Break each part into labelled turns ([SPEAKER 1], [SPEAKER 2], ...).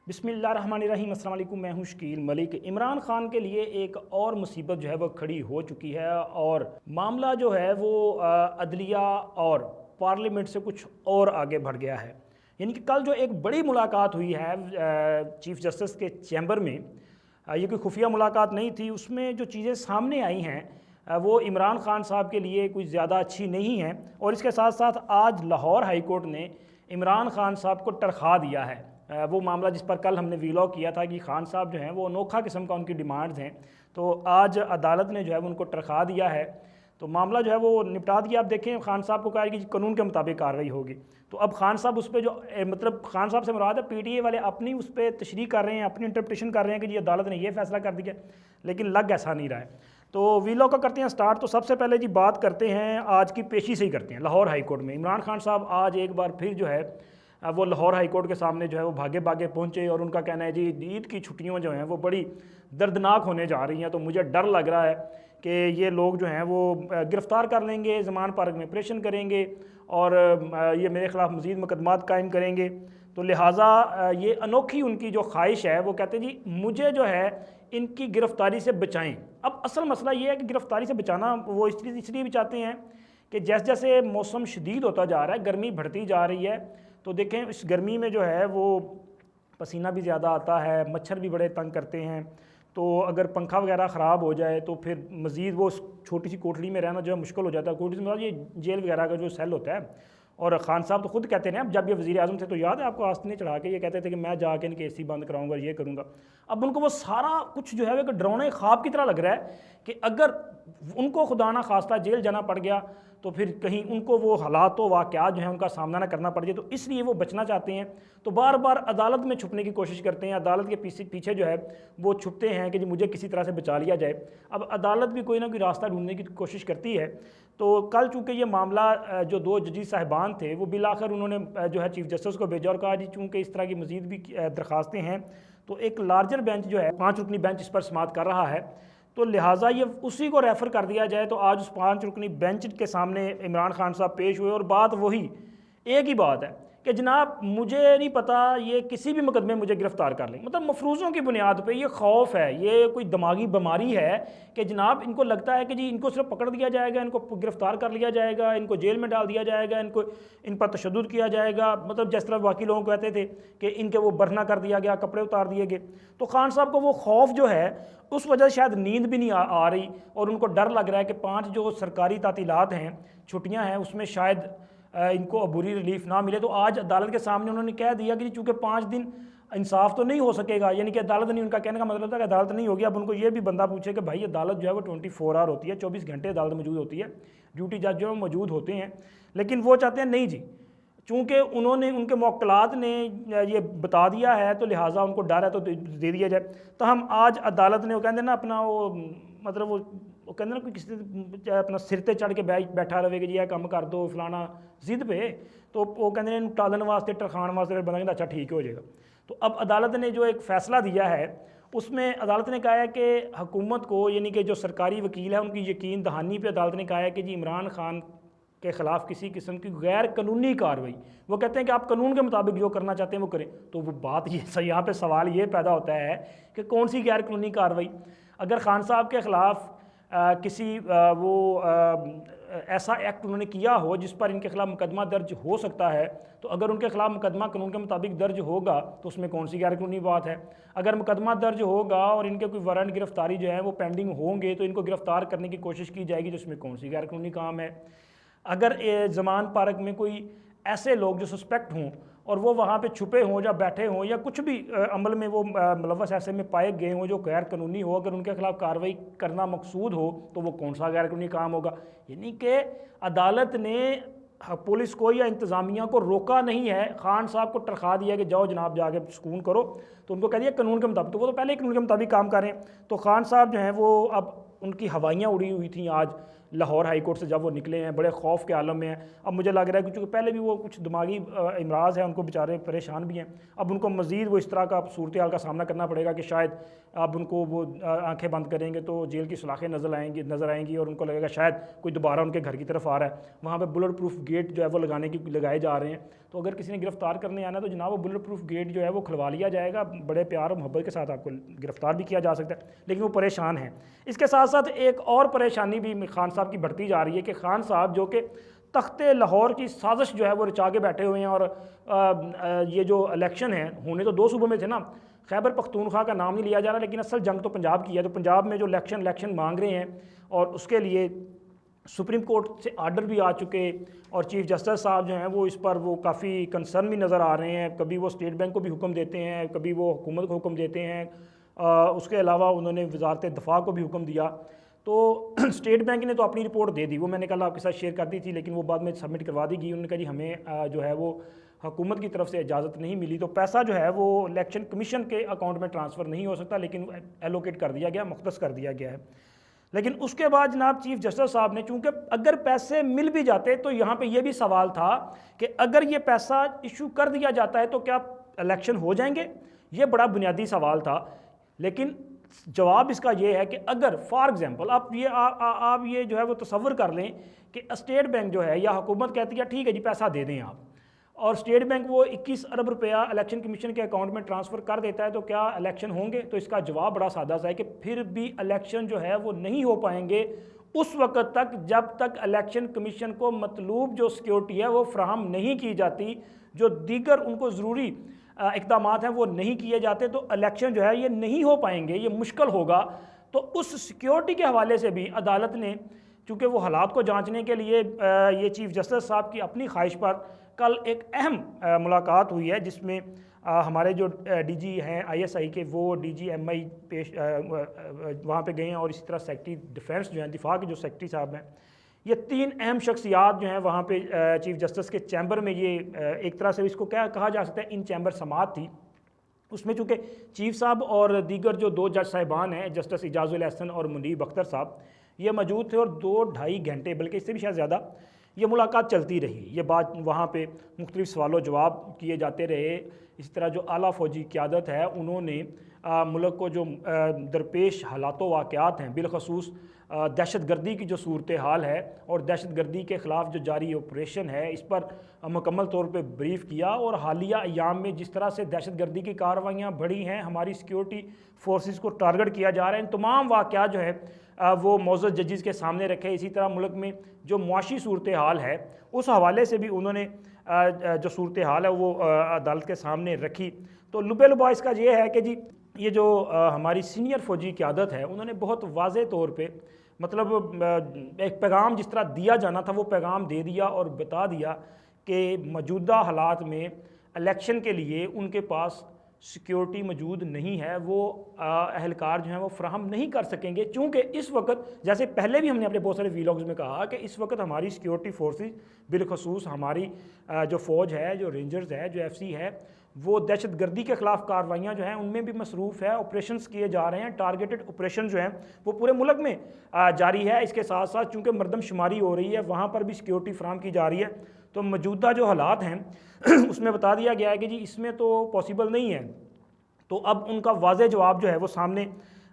[SPEAKER 1] बिस्मिल्लाहिर्रहमानिर्रहीम, अस्सलाम वालेकुम। मैं हूं शकील मलिक। इमरान खान के लिए एक और मुसीबत जो है वो खड़ी हो चुकी है और मामला जो है वो अदलिया और पार्लियामेंट से कुछ और आगे बढ़ गया है। यानी कि कल जो एक बड़ी मुलाकात हुई है चीफ जस्टिस के चैम्बर में, ये कोई खुफिया मुलाकात नहीं थी। उसमें जो चीज़ें सामने आई हैं वो इमरान खान साहब के लिए कुछ ज़्यादा अच्छी नहीं हैं। और इसके साथ साथ आज लाहौर हाई कोर्ट ने इमरान खान साहब को टरखा दिया है। वो मामला जिस पर कल हमने वीलॉग किया था कि खान साहब जो हैं वो अनोखा किस्म का उनकी डिमांड्स हैं, तो आज अदालत ने जो है वो उनको टरखा दिया है। तो मामला जो है वो निपटा दिया। आप देखें, खान साहब को कहा है कि कानून के मुताबिक कार्रवाई होगी। तो अब खान साहब उस पर जो मतलब खान साहब से मुराद है पीटीए वाले अपनी उस पर तशरीह कर रहे हैं, अपनी इंटरप्रिटेशन कर रहे हैं कि जी अदालत ने ये फैसला कर दिया, लेकिन लग ऐसा नहीं रहा है। तो वीलॉग का करते हैं स्टार्ट। तो सबसे पहले जी बात करते हैं आज की पेशी से ही करते हैं। लाहौर हाई कोर्ट में इमरान खान साहब आज एक बार फिर जो है वो लाहौर हाई कोर्ट के सामने जो है वो भागे भागे पहुंचे और उनका कहना है जी ईद की छुट्टियां जो हैं वो बड़ी दर्दनाक होने जा रही हैं, तो मुझे डर लग रहा है कि ये लोग जो हैं वो गिरफ़्तार कर लेंगे, ज़मान पार्क में ऑपरेशन करेंगे और ये मेरे ख़िलाफ़ मज़ीद मुकदमात कायम करेंगे। तो लिहाजा ये अनोखी उनकी जो ख्वाहिश है, वो कहते हैं जी मुझे जो है इनकी गिरफ़्तारी से बचाएं। अब असल मसला ये है कि गिरफ़्तारी से बचाना वो इसलिए भी चाहते हैं कि जैसे जैसे मौसम शदीद होता जा रहा है, गर्मी बढ़ती जा रही है, तो देखें इस गर्मी में जो है वो पसीना भी ज़्यादा आता है, मच्छर भी बड़े तंग करते हैं। तो अगर पंखा वगैरह ख़राब हो जाए तो फिर मज़ीद वो छोटी सी कोठरी में रहना जो है मुश्किल हो जाता है। कोठरी में ये जेल वगैरह का जो सेल होता है। और ख़ान साहब तो खुद कहते हैं, अब जब ये वज़ीर आज़म थे तो याद है आपको, आस्तीनें चढ़ा के ये कहते थे कि मैं जाके इनके एसी बंद कराऊंगा, ये करूँगा। अब उनको वो सारा कुछ जो है वो एक डरावने ख्वाब की तरह लग रहा है कि अगर उनको खुदा ना खास्ता जेल जाना पड़ गया तो फिर कहीं उनको वो हालात वाक़यात जो है उनका सामना ना करना पड़ जाए, तो इसलिए वो बचना चाहते हैं। तो बार बार अदालत में छुपने की कोशिश करते हैं, अदालत के पीछे जो है वो छुपते हैं कि जी मुझे किसी तरह से बचा लिया जाए। अब अदालत भी कोई ना कोई रास्ता ढूंढने की कोशिश करती है। तो कल चूँकि ये मामला जो दो जजेस साहिबान थे वो बिलाखिर उन्होंने जो है चीफ जस्टिस को भेजा और कहा जी चूँकि इस तरह की मज़ीद भी दरख्वास्तें हैं तो एक लार्जर बेंच जो है 5 रुकनी बेंच इस पर समाअत कर रहा है, तो लिहाजा ये उसी को रेफ़र कर दिया जाए। तो आज उस 5 रुकनी बेंच के सामने इमरान खान साहब पेश हुए और बात वही एक ही बात है कि जनाब मुझे नहीं पता ये किसी भी मुकदमे में मुझे गिरफ़्तार कर लें। मतलब मफरूज़ों की बुनियाद पे ये खौफ है, ये कोई दिमागी बीमारी है कि जनाब इनको लगता है कि जी इनको सिर्फ पकड़ दिया जाएगा, इनको गिरफ़्तार कर लिया जाएगा, इनको जेल में डाल दिया जाएगा, इनको इन पर तशद्दुद किया जाएगा। मतलब जिस तरह बाकी लोगों को कहते थे कि इनके वो बरना कर दिया गया, कपड़े उतार दिए गए। तो खान साहब को वो खौफ जो है उस वजह से शायद नींद भी नहीं आ रही और उनको डर लग रहा है कि 5 जो सरकारी तातीलात हैं, छुट्टियाँ हैं, उसमें शायद इनको अबूरी रिलीफ ना मिले। तो आज अदालत के सामने उन्होंने कह दिया कि चूँकि 5 दिन इंसाफ तो नहीं हो सकेगा, यानी कि अदालत नहीं, उनका कहने का मतलब था कि अदालत नहीं होगी। अब उनको ये भी बंदा पूछे कि भाई अदालत जो है वो 24 आवर होती है, 24 घंटे अदालत मौजूद होती है, ड्यूटी जज जो है मौजूद होते हैं, लेकिन वो चाहते हैं नहीं जी, चूँकि उन्होंने उनके मौक्कलात ने ये बता दिया है तो लिहाजा उनको डर है तो दे दिया जाए। तो हम आज अदालत ने वो कहते हैं ना अपना वो मतलब वो कहते ना कोई किसी अपना सिर ते चढ़ के बैठा रहे कि जी यह काम कर दो फलाना जिद पे, तो वो कहते हैं टालन वास्ते टरखाण वास्ते फिर बंदा कहता अच्छा ठीक हो जाएगा। तो अब अदालत ने जो एक फ़ैसला दिया है उसमें अदालत ने कहा है कि हुकूमत को, यानी कि जो सरकारी वकील है उनकी यकीन दहानी पे अदालत ने कहा है कि जी इमरान खान के ख़िलाफ़ किसी किस्म की गैर कानूनी कार्रवाई, वो कहते हैं कि आप कानून के मुताबिक जो करना चाहते हैं वो करें। तो वो बात ये सही, यहाँ पे सवाल ये पैदा होता है कि कौन सी गैर कानूनी कार्रवाई। अगर खान साहब के ख़िलाफ़ किसी ऐसा एक्ट उन्होंने किया हो जिस पर इनके खिलाफ मुकदमा दर्ज हो सकता है, तो अगर उनके खिलाफ मुकदमा कानून के मुताबिक दर्ज होगा तो उसमें कौन सी गैर कानूनी बात है। अगर मुकदमा दर्ज होगा और इनके कोई वारंट गिरफ्तारी जो है वो पेंडिंग होंगे तो इनको गिरफ्तार करने की कोशिश की जाएगी, तो उसमें कौन सी गैर कानूनी काम है। अगर ज़मान पार्क में कोई ऐसे लोग जो सस्पेक्ट हों और वो वहाँ पे छुपे हों या बैठे हों या कुछ भी अमल में वो मुलव्वस ऐसे में पाए गए हों जो गैर कानूनी हो, अगर उनके खिलाफ कार्रवाई करना मकसूद हो तो वो कौन सा गैर कानूनी काम होगा। यानी कि अदालत ने पुलिस को या इंतज़ामिया को रोका नहीं है, खान साहब को टरखा दिया कि जाओ जनाब जाके सुकून करो, तो उनको कह दिया कानून के मुताबिक। तो वो तो पहले ही कानून के मुताबिक काम करें। तो खान साहब जो हैं वो अब उनकी हवाइयाँ उड़ी हुई थी आज लाहौर हाई कोर्ट से जब वो निकले हैं बड़े खौफ के आलम में हैं। अब मुझे लग रहा है कि चूँकि पहले भी वो कुछ दिमागी इमराज है, उनको बेचारे परेशान भी हैं, अब उनको मज़ीद वो इस तरह का सूरत हाल का सामना करना पड़ेगा कि शायद अब उनको वो आंखें बंद करेंगे तो जेल की सलाखें नज़र आएंगी और उनको लगेगा शायद कोई दोबारा उनके घर की तरफ आ रहा है। वहाँ पे बुलेट प्रूफ गेट जो है वो लगाए जा रहे हैं। तो अगर किसी ने गिरफ्तार करने आना तो जनाब वो बुलेट प्रूफ गेट जो है वो खुलवा लिया जाएगा, बड़े प्यार और मोहब्बत के साथ आपको गिरफ्तार भी किया जा सकता है, लेकिन वो परेशान हैं। इसके साथ साथ एक और परेशानी भी खान साहब की बढ़ती जा रही है कि खान साहब जो कि तख्ते लाहौर की साजिश जो है वो रचा के बैठे हुए हैं और ये जो इलेक्शन है होने तो 2 सूबों में थे ना, खैबर पख्तूनख्वा का नाम नहीं लिया जा रहा, लेकिन असल जंग तो पंजाब की है। तो पंजाब में जो इलेक्शन मांग रहे हैं और उसके लिए सुप्रीम कोर्ट से आर्डर भी आ चुके और चीफ़ जस्टिस साहब जो हैं वो इस पर वो काफ़ी कंसर्न भी नज़र आ रहे हैं। कभी वो स्टेट बैंक को भी हुक्म देते हैं, कभी वो हुकूमत को हुक्म देते हैं। उसके अलावा उन्होंने वजारत दफ़ा को भी हुक्म दिया। तो स्टेट बैंक ने तो अपनी रिपोर्ट दे दी, वो मैंने कल आपके साथ शेयर कर दी थी, लेकिन वो बाद में सबमिट करवा दी गई। उन्होंने कहा जी हमें जो है वो हुकूमत की तरफ से इजाज़त नहीं मिली, तो पैसा जो है वो इलेक्शन कमीशन के अकाउंट में ट्रांसफ़र नहीं हो सकता, लेकिन एलोकेट कर दिया गया, मुख्तस कर दिया गया है। लेकिन उसके बाद जनाब चीफ जस्टिस साहब ने, चूंकि अगर पैसे मिल भी जाते तो यहाँ पे ये भी सवाल था कि अगर ये पैसा इशू कर दिया जाता है तो क्या इलेक्शन हो जाएंगे, ये बड़ा बुनियादी सवाल था। लेकिन जवाब इसका ये है कि अगर फॉर एग्जांपल आप ये जो है वो तसव्वुर कर लें कि स्टेट बैंक जो है या हुकूमत कहती है ठीक है जी पैसा दे दें आप, और स्टेट बैंक वो 21 अरब रुपया इलेक्शन कमीशन के अकाउंट में ट्रांसफ़र कर देता है, तो क्या इलेक्शन होंगे? तो इसका जवाब बड़ा सादा सा है कि फिर भी इलेक्शन जो है वो नहीं हो पाएंगे उस वक्त तक जब तक इलेक्शन कमीशन को मतलूब जो सिक्योरिटी है वो फ्राहम नहीं की जाती, जो दीगर उनको ज़रूरी इक़दाम हैं वो नहीं किए जाते, तो इलेक्शन जो है ये नहीं हो पाएंगे, ये मुश्किल होगा। तो उस सिक्योरिटी के हवाले से भी अदालत ने, चूँकि वो हालात को जांचने के लिए ये चीफ जस्टिस साहब की अपनी ख्वाहिश पर कल एक अहम मुलाकात हुई है, जिसमें हमारे जो डीजी हैं आईएसआई के, वो डीजीएमआई पेश वहाँ पे गए हैं, और इसी तरह सेक्रेटरी डिफेंस जो हैं, दिफा के जो सेक्रेटरी साहब हैं, ये 3 अहम शख्सियात जो हैं वहाँ पे चीफ जस्टिस के चैम्बर में, ये एक तरह से इसको क्या कहा जा सकता है, इन चैम्बर समात थी। उसमें चूँकि चीफ साहब और दीगर जो 2 जज साहिबान हैं, जस्टिस इजाजुल हसन और मुनीब अख्तर साहब, ये मौजूद थे और 2-2.5 घंटे बल्कि इससे भी शायद ज़्यादा ये मुलाकात चलती रही। ये बात वहाँ पे मुख्तलिफ सवालों जवाब किए जाते रहे। इसी तरह जो आला फ़ौजी क़यादत है उन्होंने मुल्क को जो दरपेश हालातों वाक़यात हैं, बिलखसूस दहशत गर्दी की जो सूरत हाल है और दहशत गर्दी के ख़िलाफ़ जो जारी ऑपरेशन है, इस पर मुकम्मल तौर पे ब्रीफ़ किया। और हालिया अयाम में जिस तरह से दहशत गर्दी की कार्रवाइयाँ बढ़ी हैं, हमारी सिक्योरिटी फोर्सेस को टारगेट किया जा रहा है, इन तमाम वाक़यात जो है वो मौजूद जजेस के सामने रखे। इसी तरह मुल्क में जो मुआशी सूरत हाल है उस हवाले से भी उन्होंने जो सूरत हाल है वो अदालत के सामने रखी। तो लुबे लुबा इसका ये है कि जी ये जो हमारी सीनियर फ़ौजी क़यादत है उन्होंने बहुत वाज़े तौर पे मतलब एक पैगाम जिस तरह दिया जाना था वो पैगाम दे दिया और बता दिया कि मौजूदा हालात में इलेक्शन के लिए उनके पास सिक्योरिटी मौजूद नहीं है, वो अहलकार जो हैं वो फ्राहम नहीं कर सकेंगे। चूँकि इस वक्त, जैसे पहले भी हमने अपने बहुत सारे वीलॉग्स में कहा कि इस वक्त हमारी सिक्योरिटी फोर्सेस बिलखसूस हमारी जो फ़ौज है, जो रेंजर्स है, जो एफसी है, वो दहशत गर्दी के ख़िलाफ़ कार्रवाइयाँ जो हैं उनमें भी मसरूफ़ है। ऑपरेशंस किए जा रहे हैं, टारगेटेड ऑपरेशन जो हैं वो पूरे मुल्क में जारी है। इसके साथ साथ चूँकि मरदमशुमारी हो रही है, वहाँ पर भी सिक्योरिटी फ्राहम की जा रही है। तो मौजूदा जो हालात हैं उसमें बता दिया गया है कि जी इसमें तो पॉसिबल नहीं है। तो अब उनका वाज़े जवाब जो है वो सामने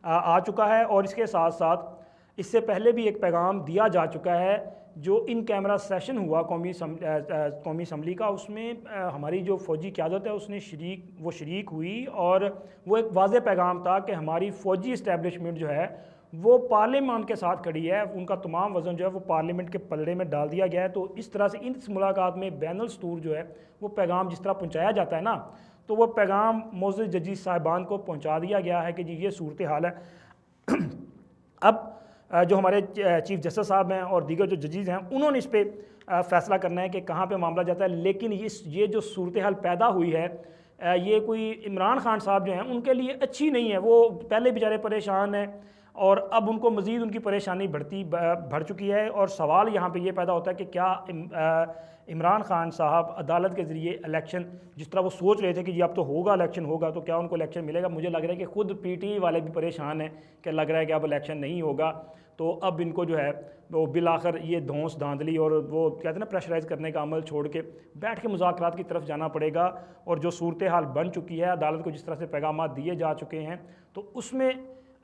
[SPEAKER 1] आ चुका है। और इसके साथ साथ इससे पहले भी एक पैगाम दिया जा चुका है, जो इन कैमरा सेशन हुआ कौमी असम्बली का, उसमें हमारी जो फ़ौजी क़यादत है उसने शरीक हुई, और वो एक वाज़े पैगाम था कि हमारी फ़ौजी इस्टेब्लिशमेंट जो है वो पार्लियामेंट के साथ खड़ी है, उनका तमाम वज़न जो है वो पार्लियामेंट के पलड़े में डाल दिया गया है। तो इस तरह से इस मुलाकात में बैनुल सतूर जो है वो पैगाम जिस तरह पहुँचाया जाता है ना, तो वो पैगाम मौजूद जजी साहिबान को पहुँचा दिया गया है कि जी ये सूरत हाल है। अब जो हमारे चीफ जस्टिस साहब हैं और दीगर जो जजीज़ हैं उन्होंने इस पर फ़ैसला करना है कि कहाँ पे मामला जाता है। लेकिन ये जो सूरत हाल पैदा हुई है, ये कोई इमरान खान साहब जो हैं उनके लिए अच्छी नहीं है। वो पहले बेचारे परेशान हैं और अब उनको मज़ीद उनकी परेशानी बढ़ चुकी है। और सवाल यहाँ पे ये पैदा होता है कि क्या इमरान खान साहब अदालत के ज़रिए इलेक्शन, जिस तरह वो सोच रहे थे कि जी अब तो होगा इलेक्शन होगा, तो क्या उनको इलेक्शन मिलेगा? मुझे लग रहा है कि खुद पीटीआई वाले भी परेशान हैं कि लग रहा है कि अब इलेक्शन नहीं होगा। तो अब इनको जो है वो बिलाखिर ये धौंस धांधली और वो कहते हैं ना प्रेशराइज़ करने का अमल छोड़ के बैठ के मुज़ाकरात की तरफ जाना पड़ेगा। और जो सूरत हाल बन चुकी है, अदालत को जिस तरह से पैगाम दिए जा चुके हैं, तो उसमें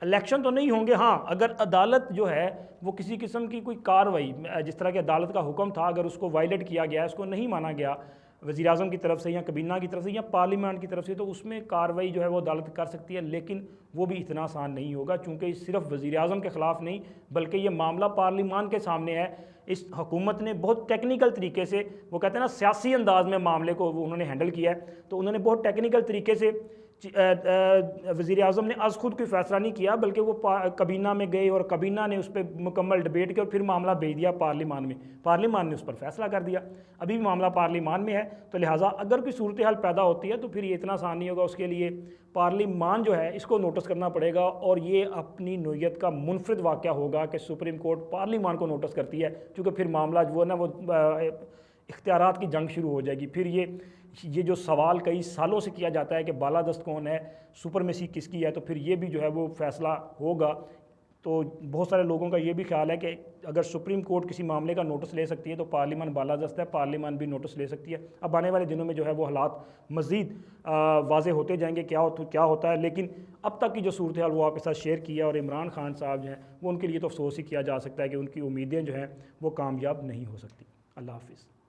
[SPEAKER 1] इलेक्शन तो नहीं होंगे। हाँ, अगर अदालत जो है वो किसी किस्म की कोई कार्रवाई, जिस तरह की अदालत का हुक्म था, अगर उसको वायलेट किया गया, उसको नहीं माना गया वज़ीर आज़म की तरफ से या कबीना की तरफ से या पार्लियामेंट की तरफ से, तो उसमें कार्रवाई जो है वो अदालत कर सकती है। लेकिन वो भी इतना आसान नहीं होगा, चूँकि सिर्फ वज़ीर आज़म के ख़िलाफ़ नहीं बल्कि ये मामला पार्लियामान के सामने है। इस हुकूमत ने बहुत टेक्निकल तरीके से, वो कहते हैं ना सियासी अंदाज में मामले को वो उन्होंने हैंडल किया है। तो उन्होंने बहुत टेक्निकल तरीके से वज़ीर आज़म ने आज खुद कोई फ़ैसला नहीं किया, बल्कि वो कबीना में गए और कबीना ने उस पर मुकम्मल डिबेट किया और फिर मामला भेज दिया पार्लियामान में। पार्लियामान ने उस पर फ़ैसला कर दिया। अभी भी मामला पार्लियामान में है, तो लिहाजा अगर कोई सूरत हाल पैदा होती है तो फिर ये इतना आसान नहीं होगा। उसके लिए पार्लियामान जो है इसको नोटिस करना पड़ेगा। और ये अपनी नोयत का मुनफरिद वाक़या होगा कि सुप्रीम कोर्ट पार्लियामान को नोटिस करती है, क्योंकि फिर मामला जो है ना वो इख्तियारात की जंग शुरू हो जाएगी। फिर ये जो सवाल कई सालों से किया जाता है कि बालादस्त कौन है, सुपरमेसी किसकी है, तो फिर ये भी जो है वो फ़ैसला होगा। तो बहुत सारे लोगों का ये भी ख्याल है कि अगर सुप्रीम कोर्ट किसी मामले का नोटिस ले सकती है तो पार्लियामान बालादस्त है, पार्लियामान भी नोटिस ले सकती है। अब आने वाले दिनों में जो है वो हालात मज़ीद वाज़े होते जाएंगे क्या होता है। लेकिन अब तक की जो सूरत हाल वो आपके साथ शेयर किया। और इमरान खान साहब जो हैं वो उनके लिए तो अफसोस ही किया जा सकता है कि उनकी उम्मीदें जो हैं वो कामयाब नहीं हो सकती। अल्लाह हाफ़िज़।